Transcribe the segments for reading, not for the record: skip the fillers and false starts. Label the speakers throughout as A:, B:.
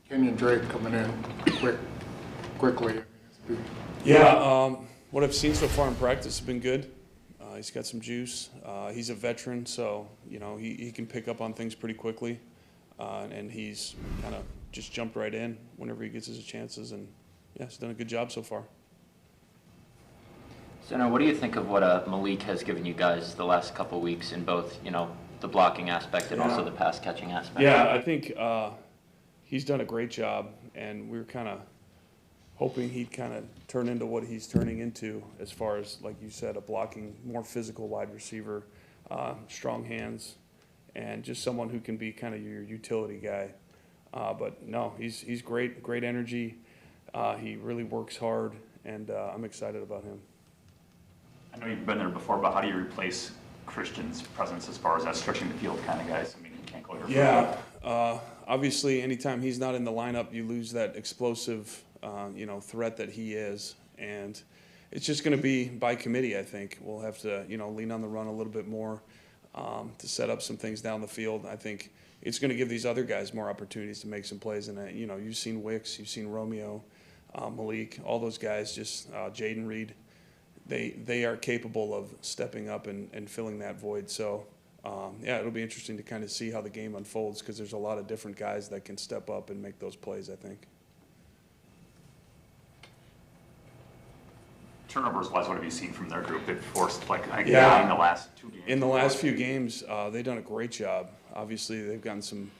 A: Kenyon Drake coming in quickly.
B: Yeah, what I've seen so far in practice has been good. He's got some juice. He's a veteran, so he can pick up on things pretty quickly, and he's kind of just jumped right in whenever he gets his chances, and yeah, he's done a good job so far.
C: So now, what do you think of what Malik has given you guys the last couple weeks in both, the blocking aspect and also the pass catching aspect?
B: Yeah, I think he's done a great job, and we were kind of hoping he'd kind of turn into what he's turning into as far as, like you said, a blocking, more physical wide receiver, strong hands, and just someone who can be kind of your utility guy. But no, he's great energy. He really works hard, and I'm excited about him.
D: I know you've been there before, but how do you replace Christian's presence as far as that stretching the field kind of guys? I mean, you can't go your
B: Yeah, obviously, anytime he's not in the lineup, you lose that explosive, threat that he is, and it's just going to be by committee. I think we'll have to, lean on the run a little bit more to set up some things down the field. I think it's going to give these other guys more opportunities to make some plays. And you've seen Wicks, you've seen Romeo, Malik, all those guys. Just Jaden Reed. They are capable of stepping up and filling that void. So, it'll be interesting to kind of see how the game unfolds because there's a lot of different guys that can step up and make those plays, I think.
D: Turnovers-wise, what have you seen from their group? They've forced, in the last 2 games.
B: In the last few games, they've done a great job. Obviously, they've gotten some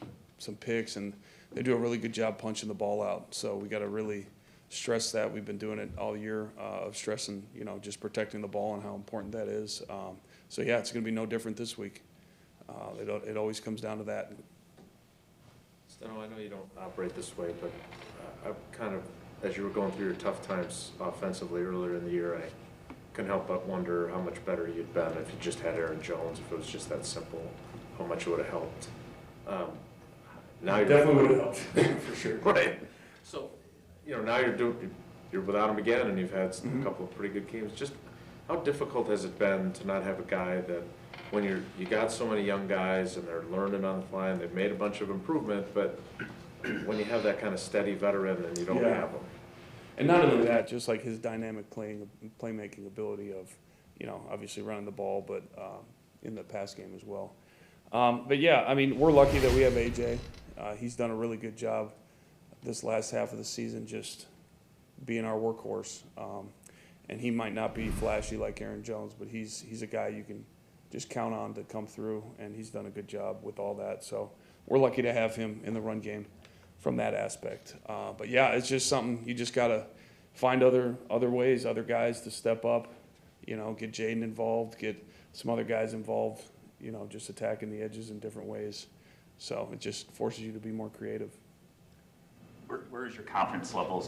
B: picks, and they do a really good job punching the ball out. So we got to really stress that. We've been doing it all year of stressing, just protecting the ball and how important that is. It's going to be no different this week. It always comes down to that.
E: Steno, I know you don't operate this way, but I kind of, as you were going through your tough times offensively earlier in the year, I couldn't help but wonder how much better you'd been if you just had Aaron Jones, if it was just that simple, how much it would have helped. Now you're
B: Definitely would have helped, for sure.
E: right. So, now you're without him again, and you've had a couple of pretty good games. Just how difficult has it been to not have a guy that, when you got so many young guys and they're learning on the fly and they've made a bunch of improvement, but when you have that kind of steady veteran and you don't have them.
B: And not only that, just like his dynamic playmaking ability of, obviously running the ball, but in the pass game as well. But yeah, I mean, we're lucky that we have AJ. He's done a really good job this last half of the season, just being our workhorse. And he might not be flashy like Aaron Jones, but he's a guy you can just count on to come through, and he's done a good job with all that. So we're lucky to have him in the run game from that aspect. But yeah, it's just something you just got to find other ways, other guys to step up, get Jaden involved, get some other guys involved, just attacking the edges in different ways. So it just forces you to be more creative.
D: Where is your confidence level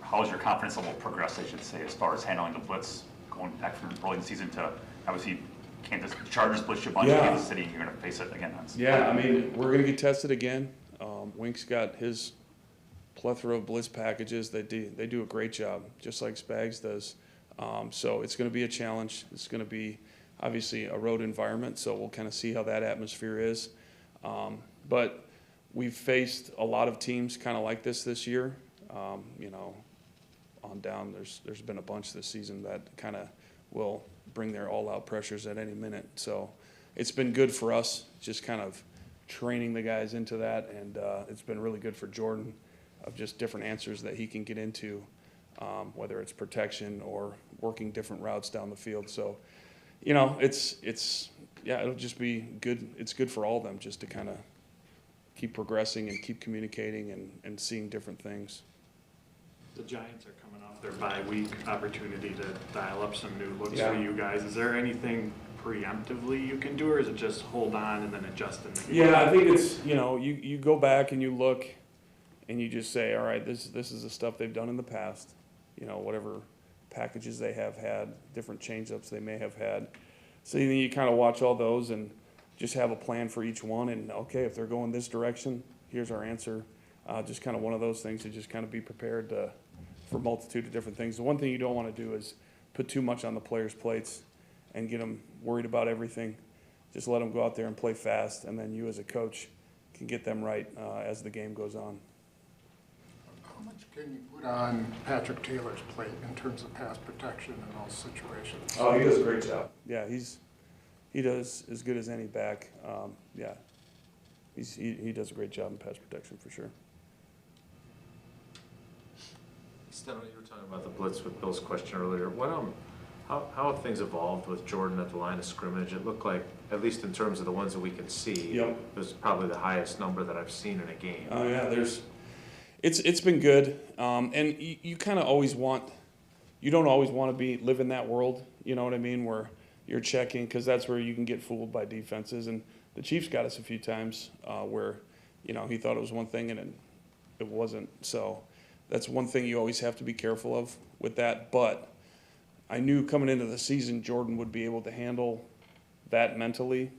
D: how has your confidence level progressed, I should say, as far as handling the blitz, going back from early in the season to obviously Chargers blitz you a bunch in Kansas City, you're going to face it again.
B: Yeah, I mean, we're going to get tested again. Wink's got his plethora of blitz packages. They do a great job, just like Spags does. So it's going to be a challenge. It's going to be obviously a road environment, so we'll kind of see how that atmosphere is. But we've faced a lot of teams kind of like this year. On down, there's been a bunch this season that kind of will bring their all-out pressures at any minute. So it's been good for us, just kind of training the guys into that, and it's been really good for Jordan of just different answers that he can get into, whether it's protection or working different routes down the field. So, it'll just be good. It's good for all of them just to kind of keep progressing and keep communicating and seeing different things.
F: The Giants are coming off their bye week, opportunity to dial up some new looks for you guys. Is there anything preemptively you can do, or is it just hold on and then adjust in the game?
B: Yeah, I think it's, you go back and you look and you just say, all right, this is the stuff they've done in the past, whatever packages they have had, different change-ups they may have had. So then you kind of watch all those and just have a plan for each one. And, okay, if they're going this direction, here's our answer. Just kind of one of those things to just kind of be prepared for a multitude of different things. The one thing you don't want to do is put too much on the players' plates and get them worried about everything. Just let them go out there and play fast, and then you as a coach can get them right as the game goes on.
A: much can you put on Patrick Taylor's plate in terms of pass protection in those situations?
B: Oh, he does a great job. Yeah, he does as good as any back. Yeah, he does a great job in pass protection for sure.
E: Steno, you were talking about the blitz with Bill's question earlier. How have things evolved with Jordan at the line of scrimmage? It looked like, at least in terms of the ones that we could see,
B: Yep.
E: it was probably the highest number that I've seen in a game.
B: Oh yeah, it's been good, and you kind of always you don't always want to live in that world. You know what I mean? Where you're checking, because that's where you can get fooled by defenses. And the Chiefs got us a few times where, he thought it was one thing and it wasn't. So that's one thing you always have to be careful of with that. But I knew coming into the season Jordan would be able to handle that mentally.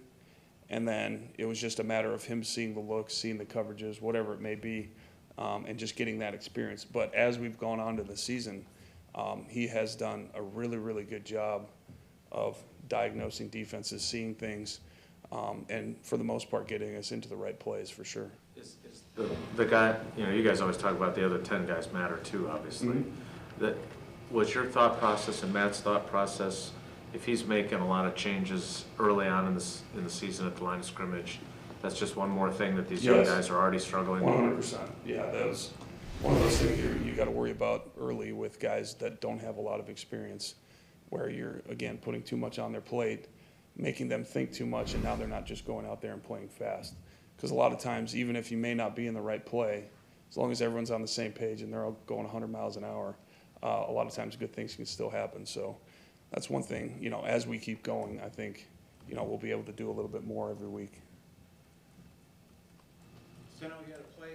B: And then it was just a matter of him seeing the looks, seeing the coverages, whatever it may be, and just getting that experience. But as we've gone on to the season, he has done a really, really good job of diagnosing defenses, seeing things, and for the most part getting us into the right plays for sure.
E: Is the guy, you guys always talk about the other 10 guys matter too, obviously.
B: Mhm.
E: That was your thought process and Matt's thought process, if he's making a lot of changes early on in the season at the line of scrimmage, that's just one more thing that these young
B: Yes.
E: guys are already struggling with?
B: 100%. Yeah, that was one of those things you got to worry about early with guys that don't have a lot of experience, where you're, again, putting too much on their plate, making them think too much, and now they're not just going out there and playing fast. Because a lot of times, even if you may not be in the right play, as long as everyone's on the same page and they're all going 100 miles an hour, a lot of times good things can still happen. So that's one thing, as we keep going, I think, we'll be able to do a little bit more every week.
G: Steno, you had a play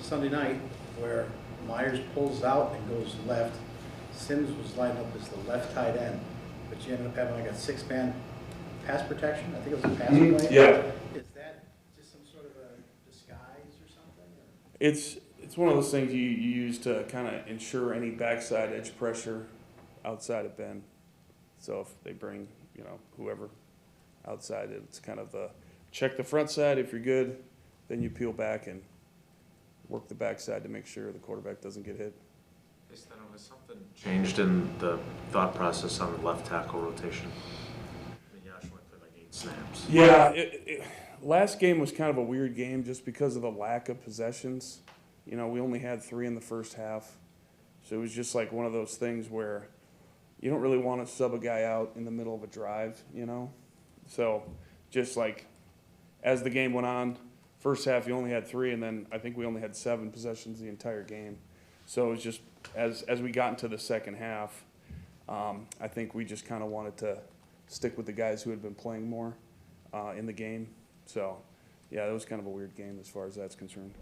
G: Sunday night where Myers pulls out and goes left. Sims was lined up as the left tight end, but you ended up having like a six-man pass protection. I think it was a pass play.
B: Yeah.
G: Is that just some sort of a disguise or something? Or?
B: It's one of those things you use to kind of ensure any backside edge pressure outside of Ben. So if they bring, whoever outside, it's kind of check the front side. If you're good, then you peel back and work the backside to make sure the quarterback doesn't get hit.
E: Hey, Steno, has something changed in the thought process on the left tackle rotation? Yash went for like 8 snaps.
B: Yeah, last game was kind of a weird game just because of the lack of possessions. We only had 3 in the first half. So it was just like one of those things where you don't really want to sub a guy out in the middle of a drive, So just like as the game went on, first half you only had 3, and then I think we only had 7 possessions the entire game. So it was just as we got into the second half, I think we just kind of wanted to stick with the guys who had been playing more in the game. So, yeah, that was kind of a weird game as far as that's concerned.